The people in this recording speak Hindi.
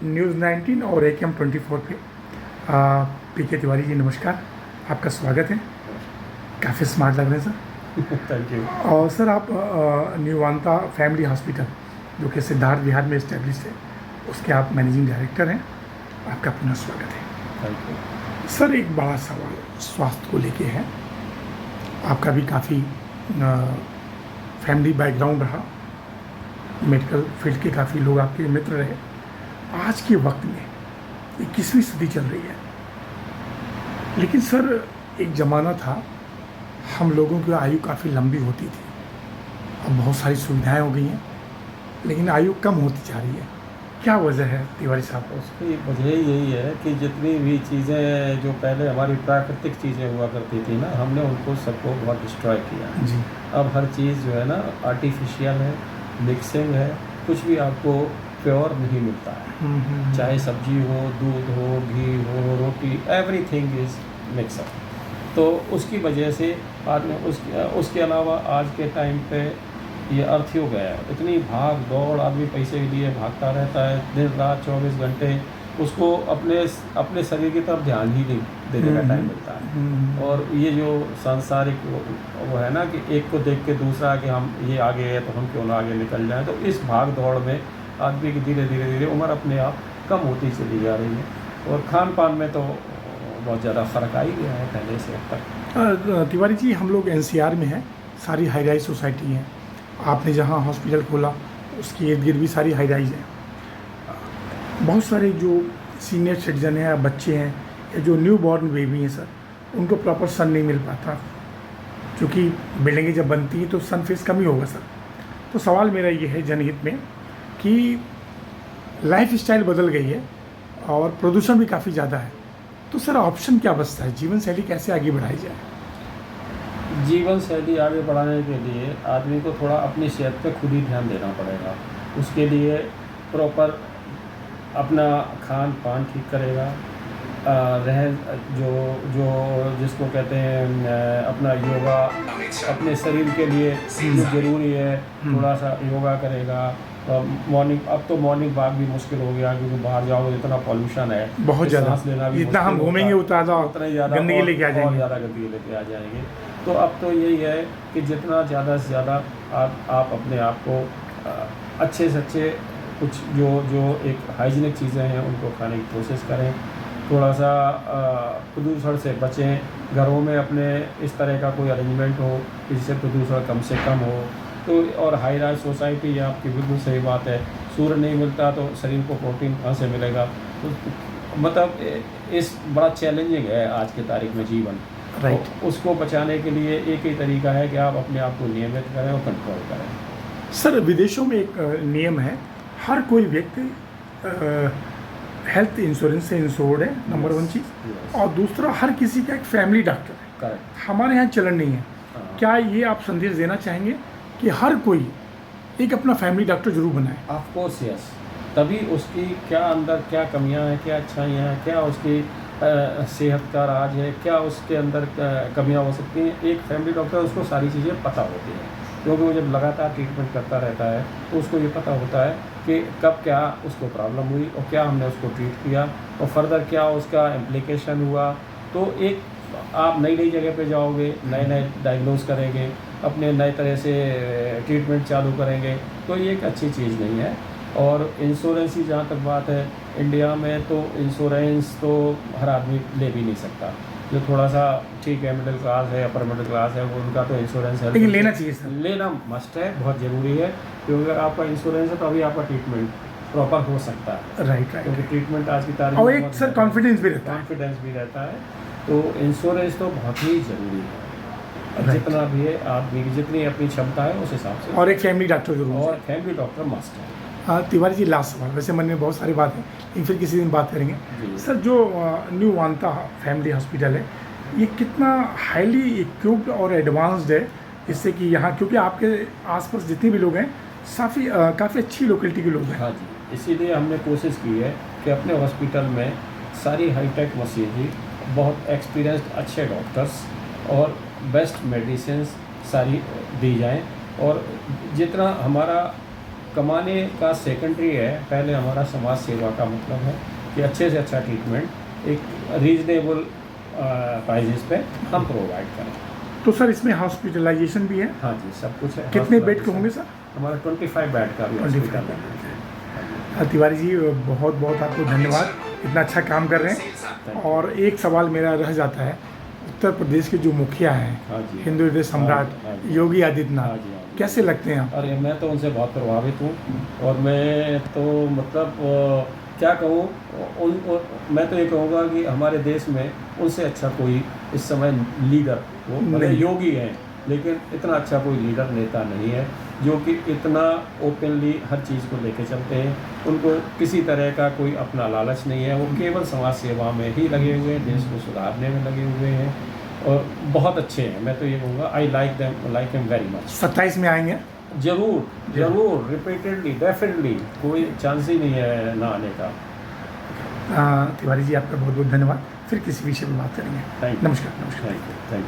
न्यूज़ 19 और AKM 24 पे पीके तिवारी जी नमस्कार, आपका स्वागत है। काफ़ी स्मार्ट लग रहे हैं सर। Thank you. और सर आप न्यूवांता फैमिली हॉस्पिटल जो कि सिद्धार्थ विहार में इस्टेब्लिश है, उसके आप मैनेजिंग डायरेक्टर हैं। आपका पुनः स्वागत है। Thank you. सर एक बड़ा सवाल स्वास्थ्य को लेके है। आपका भी काफ़ी फैमिली बैकग्राउंड रहा, मेडिकल फील्ड के काफ़ी लोग आपके मित्र रहे। आज के वक्त में 21वीं सदी चल रही है, लेकिन सर एक ज़माना था हम लोगों की आयु काफ़ी लंबी होती थी। अब बहुत सारी सुविधाएं हो गई हैं, लेकिन आयु कम होती जा रही है। क्या वजह है तिवारी साहब? उसकी वजह यही है कि जितनी भी चीज़ें जो पहले हमारी प्राकृतिक चीज़ें हुआ करती थी ना, हमने उनको सबको बहुत डिस्ट्रॉय किया जी। अब हर चीज़ जो है ना आर्टिफिशियल है, मिक्सिंग है, कुछ भी आपको प्योर नहीं मिलता है। चाहे सब्जी हो, दूध हो, घी हो, रोटी, एवरीथिंग इज़ मिक्सअप। तो उसकी वजह से आदमी उसके अलावा आज के टाइम पे ये अर्थ हो गया है, इतनी भाग दौड़, आदमी पैसे के लिए भागता रहता है दिन रात 24 घंटे। उसको अपने शरीर की तरफ ध्यान ही नहीं देने का टाइम मिलता है। और ये जो सांसारिक वो है ना कि एक को देख के दूसरा कि हम ये आगे है तो हम क्यों ना आगे निकल जाएं, तो इस भाग दौड़ में आदमी की धीरे धीरे उम्र अपने आप कम होती चली जा रही है। और खान पान में तो बहुत ज़्यादा फ़र्क आ ही गया है पहले से अब तक। तिवारी जी, हम लोग NCR में हैं, सारी हाई राइज सोसाइटी हैं। आपने जहाँ हॉस्पिटल खोला उसके इर्द गिर्द भी सारी हाई राइज हैं। बहुत सारे जो सीनियर सिटीजन हैं या बच्चे हैं या जो न्यू बॉर्न बेबी हैं सर, उनको प्रॉपर सन नहीं मिल पाता, क्योंकि बिल्डिंगें जब बनती हैं तो सन फेस कम ही होगा सर। तो सवाल मेरा ये है जनहित में कि लाइफ स्टाइल बदल गई है और प्रदूषण भी काफ़ी ज़्यादा है, तो सर ऑप्शन क्या बचता है? जीवन शैली कैसे आगे बढ़ाई जाए? जीवन शैली आगे बढ़ाने के लिए आदमी को थोड़ा अपनी सेहत पे खुद ही ध्यान देना पड़ेगा। उसके लिए प्रॉपर अपना खान पान ठीक करेगा, रह जो जो जिसको कहते हैं अपना योगा, अपने शरीर के लिए जो ज़रूरी है थोड़ा सा योगा करेगा। मॉर्निंग, अब तो मॉर्निंग वॉक भी मुश्किल हो गया क्योंकि बाहर जाओगे इतना पॉल्यूशन है, बहुत ज़्यादा। सांस लेना भी जितना हम घूमेंगे उतना ज़्यादा गंदगी लेके आ जाएंगे, ज़्यादा गंदगी लेके आ जाएंगे। तो अब तो यही है कि जितना ज़्यादा से ज़्यादा आप अपने आप को अच्छे से अच्छे कुछ जो एक हाइजीनिक चीज़ें हैं उनको खाने की कोशिश करें। थोड़ा सा प्रदूषण से बचें। घरों में अपने इस तरह का कोई अरेंजमेंट हो जिससे प्रदूषण कम से कम हो। तो और हाई राइज सोसाइटी, ये आपकी बिल्कुल सही बात है, सूर्य नहीं मिलता तो शरीर को प्रोटीन कहाँ से मिलेगा? तो मतलब इस बड़ा चैलेंजिंग है आज की तारीख में जीवन। राइट। तो उसको बचाने के लिए एक ही तरीका है कि आप अपने आप को नियमित करें और कंट्रोल करें। सर विदेशों में एक नियम है, हर कोई व्यक्ति हेल्थ इंश्योरेंस से इंश्योर्ड है, नंबर वन चीज़। और दूसरा, हर किसी का एक फैमिली डॉक्टर है। करेक्ट। हमारे यहाँ चलन नहीं है। क्या ये आप संदेश देना चाहेंगे कि हर कोई एक अपना फैमिली डॉक्टर जरूर बनाए? Of course yes. तभी उसकी क्या अंदर क्या कमियां हैं, क्या अच्छाइयाँ हैं, क्या उसकी सेहत का राज है, क्या उसके अंदर कमियां हो सकती हैं। एक फैमिली डॉक्टर उसको सारी चीज़ें पता होती हैं, क्योंकि वो जब लगातार ट्रीटमेंट करता रहता है तो उसको ये पता होता है कि कब क्या उसको प्रॉब्लम हुई और क्या हमने उसको ट्रीट किया और फर्दर क्या उसका इम्प्लीकेशन हुआ। तो एक आप नई नई जगह पे जाओगे, नए नए डायग्नोज करेंगे, अपने नए तरह से ट्रीटमेंट चालू करेंगे, तो ये एक अच्छी चीज़ नहीं है। और इंश्योरेंस की जहाँ तक बात है, इंडिया में तो इंश्योरेंस तो हर आदमी ले भी नहीं सकता। जो थोड़ा सा ठीक है, मिडिल क्लास है, अपर मिडिल क्लास है, वो उनका तो इंश्योरेंस है, लेकिन लेना चाहिए सर। लेना मस्ट है, बहुत ज़रूरी है। क्योंकि अगर आपका इंश्योरेंस है तो अभी आपका ट्रीटमेंट प्रॉपर हो सकता है। राइट क्योंकि राइट। ट्रीटमेंट आज की तारीख और में एक बहुत सर कॉन्फिडेंस भी रहता है। कॉन्फिडेंस भी रहता है। तो इंश्योरेंस तो बहुत ही ज़रूरी है। Right. जितना भी है आदमी की जितनी अपनी क्षमता है उस हिसाब से। और एक फैमिली डॉक्टर जरूर। और फैमिली डॉक्टर मस्ट है। हाँ तिवारी जी, लास्ट सवाल, वैसे मन में बहुत सारी बात है, लेकिन फिर किसी दिन बात करेंगे। जी। सर जो न्यूवांता फैमिली हॉस्पिटल है, ये कितना हाईली इक्विप्ड और एडवांस्ड है, जिससे कि यहाँ, क्योंकि आपके आसपास जितने भी लोग हैं काफ़ी अच्छी लोकेलिटी के लोग हैं। हाँ जी, इसीलिए हमने कोशिश की है कि अपने हॉस्पिटल में सारी हाईटेक मशीनरी, बहुत एक्सपीरियंस्ड अच्छे डॉक्टर्स और बेस्ट मेडिसिन सारी दी जाएं। और जितना हमारा कमाने का सेकेंडरी है, पहले हमारा समाज सेवा का मतलब है कि अच्छे से अच्छा ट्रीटमेंट एक रीजनेबल प्राइजेस पे हम प्रोवाइड करें। तो सर इसमें हॉस्पिटलाइजेशन भी है? हाँ जी, सब कुछ है। कितने बेड के होंगे सर? हमारा 25 बेड का भी 25 हॉस्पिटल है। तिवारी जी बहुत बहुत आपको धन्यवाद, इतना अच्छा काम कर रहे हैं। और एक सवाल मेरा रह जाता है, उत्तर प्रदेश के जो मुखिया हैं, हाँ जी, हिंदू हृदय सम्राट हाँ जी, योगी हाँ आदित्यनाथ, जी, हाँ जी। कैसे लगते हैं आप? अरे मैं तो उनसे बहुत प्रभावित हूँ, और मैं तो मतलब क्या कहूँ, मैं तो ये कहूँगा कि हमारे देश में उनसे अच्छा कोई इस समय लीडर, वो भले नहीं। योगी हैं लेकिन इतना अच्छा कोई लीडर नेता नहीं है जो कि इतना ओपनली हर चीज़ को लेके चलते हैं। उनको किसी तरह का कोई अपना लालच नहीं है, वो केवल समाज सेवा में ही लगे हुए हैं, देश को सुधारने में लगे हुए हैं, और बहुत अच्छे हैं। मैं तो ये कहूँगा I like him very much. 27 में आएंगे? जरूर रिपीटेडली, डेफिनेटली, कोई चांस ही नहीं है ना आने का। तिवारी जी आपका बहुत बहुत धन्यवाद, फिर किसी विषय पर बात करेंगे। Thank you. नमस्कार। Thank you.